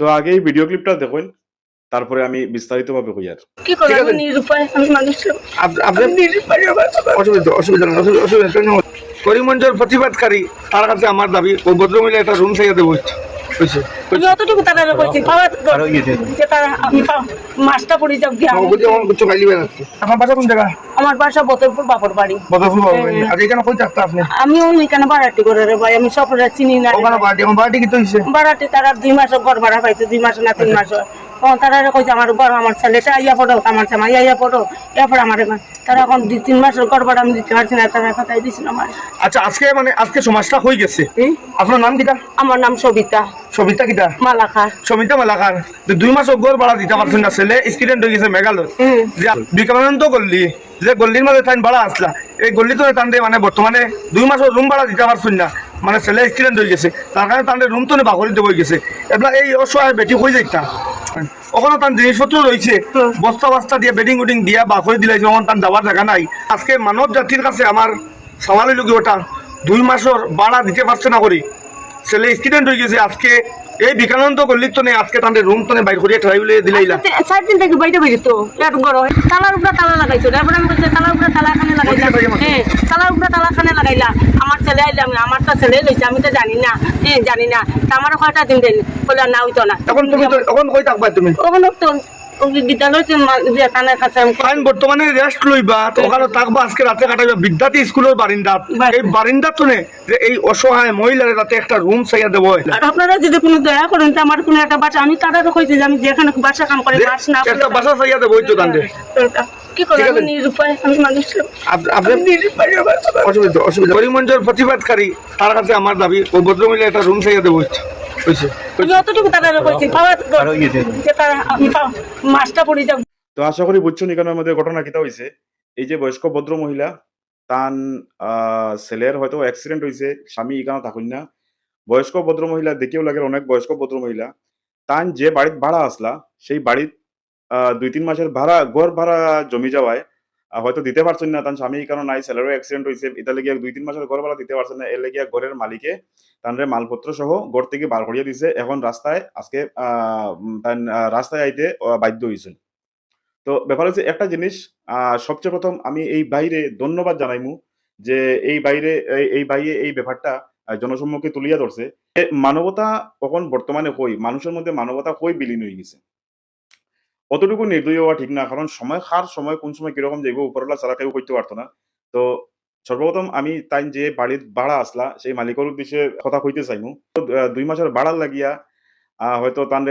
তো আগে এই ভিডিও ক্লিপটা দেখুন, তারপরে আমি বিস্তারিতভাবে কই আর কি করে আমি নিরুপায়, আমি মানুষ আপনি নিরুপায় আমার বাবা। অসুবিধা নেই, অসুবিধা নেই। করিমগঞ্জের প্রতিবাদকারী তার কাছে আমার দাবি ওই ভদ্রমহিলা একটা রুম চাইয়া দেবো হয়েছে। আমি অতটুকু তারা কইছি যে তারা আমি মাছটা পড়ে যাও গিয়া কিছু খাইলি বেড়াচ্ছি। আমার বাসা কোন জায়গা? আমার বাসা বদরপুর বাপর বাড়ি। বদরপুর আজ এখানে কই থাকতো আপনি? আমি ওইখানে বাড়াটি করে রে ভাই, আমি সপরে চিনি না ওখানে বাড়ি, আমার বাড়ি কি তো হয়েছে? বাড়াটি তারা 2 মাস ঘর ভাড়া পাইছে, 2 মাস না 3 মাস। তারা কইছে আমার ঘর, আমার ছেলেটা আইয়া পড়ো, আমার জামাই আইয়া পড়ো, এরপর আমার তারা এখন 2-3 মাসের ঘর ভাড়া আমি দিতে পারছি না, তারা কথাই দিছিল আমার। আচ্ছা আজকে মানে আজকে সমাজটা হয়ে গেছে। আপনার নাম কিটা? আমার নাম সবিতা সবিতা কিটা? মালাখার। সবিতা মালাকার। 2 মাস ঘর ভাড়া দিতে পারছেন না, ছেলে স্টুডেন্ট হয়ে গেছে মেঘালয়। যে বিকানন্দ গল্লি, যে গল্লির মাঝে তাই ভাড়া আসলা, এই গল্লি তো তান মানে বর্তমানে 2 মাসের রুম ভাড়া দিতে পারছেন না, মানে ছেলে স্টুডেন্ট হয়ে গেছে, তার কারণে তাদের রুম তো বাকরি দেবো গেছে। এবার এই অসহায় বেটি হয়ে যাইতা ওখানে তার জিনিসপত্র রয়েছে, বস্তা বস্তা দিয়ে বেডিং উডিং দিয়া বাকরি দিলে যখন তার যাওয়ার জায়গা নাই। আজকে মানব জাতির কাছে আমার সওয়াল হইল কি ওটা 2 মাসের ভাড়া দিতে পারছে না করি, ছেলে স্টুডেন্ট হয়ে গেছে। আজকে এই বিকানন্দ গল্লির তো নেই, আজকে তাদের রুম তো বাইর করিয়া ট্রাই বলে দিলাইলা 4 দিন থেকে বাইরে বেরিয়ে তো এত বড় তালার উপরে তালা লাগাইছো, এরপর আমি বলছি তালার উপরে তালা খানে লাগাইলা। তালার উপরে তালা খানে লাগাইলা, আমার ছেলে আইলাম, আমার তো ছেলে লইছে, আমি তো জানি না, জানি না। আমার কয়টা দিন দেন বলে না হইতো না। এখন তুমি তো এখন কই থাকবা তুমি? ওখানে তো বিদ্যালয় কানের কাছে আইন বর্তমানে রেস্ট লইবা, তো ওখানে থাকবা, আজকে রাতে কাটাইবা বিদ্যার্থী স্কুলের বারিন্দাত। এই বারিন্দাত তো যে এই অসহায় মহিলার রাতে একটা রুম চাইয়া দেবো। আর আপনারা যদি কোনো দয়া করেন তো আমার কোনো একটা বাসা, আমি তারা কইছি যে আমি যেখানে বাসা কাম করে মাস না একটা বাসা চাইয়া দেবো তো তাদের। কি করে আমি নিরুপায়, আমি মানুষ আপনি নিরুপায় আমার বাবা। অসুবিধা করিমগঞ্জের প্রতিবাদকারী তার কাছে আমার দাবি ওই ভদ্রমহিলা একটা রুম চাইয়া দেবো হয়েছে। আমি অতটুকু তারা কইছি যে তারা আমি মাছটা পড়ে যাও। তো আশা করি বুঝছো এখানের মধ্যে ঘটনা কিতা হয়েছে। এই যে বয়স্ক ভদ্র মহিলা, তান ছেলের হয়তো অ্যাক্সিডেন্ট হয়েছে, স্বামী এখানে থাকুন না। বয়স্ক ভদ্র মহিলা দেখেও লাগে অনেক বয়স্ক ভদ্র মহিলা, তান যে বাড়িত ভাড়া আসলা সেই বাড়িত 2-3 মাসের ভাড়া ঘর ভাড়া জমি যাওয়ায় হয়তো দিতে পারছেন না, তার স্বামী কারণ নাই, ছেলেরও অ্যাক্সিডেন্ট হয়েছে, এটা লেগে 2-3 মাসের ঘর ভাড়া দিতে পারছেন না, এর লেগে ঘরের মালিকে তানরে মালপত্র সহ ঘর থেকে বার করিয়ে দিছে। এখন রাস্তায় আজকে রাস্তায় আইতে বাধ্য হয়েছেন। তো ব্যাপার হচ্ছে একটা জিনিস, সবচেয়ে প্রথম আমি এই বাইরে ধন্যবাদ জানাইমু যে এই বাইরে এই বাইরে এই ব্যাপারটা জনসম্মুখে তুলিয়া ধরছে। মানবতা এখন বর্তমানে কই, মানুষের মধ্যে মানবতা কই বিলীন হয়ে গেছে। অতটুকু নির্দয়ী হওয়া ঠিক না, কারণ সময় কোন সময় কিরকম যাইব উপরওয়ালা ছাড়া কেউ করতে পারতো না। তো সর্বপ্রথম আমি তাই যে বাড়ির ভাড়া আসলা সেই মালিকের উদ্দেশ্যে কথা কইতে চাইমু। 2 মাসের ভাড়া লাগিয়া হয়তো তানরে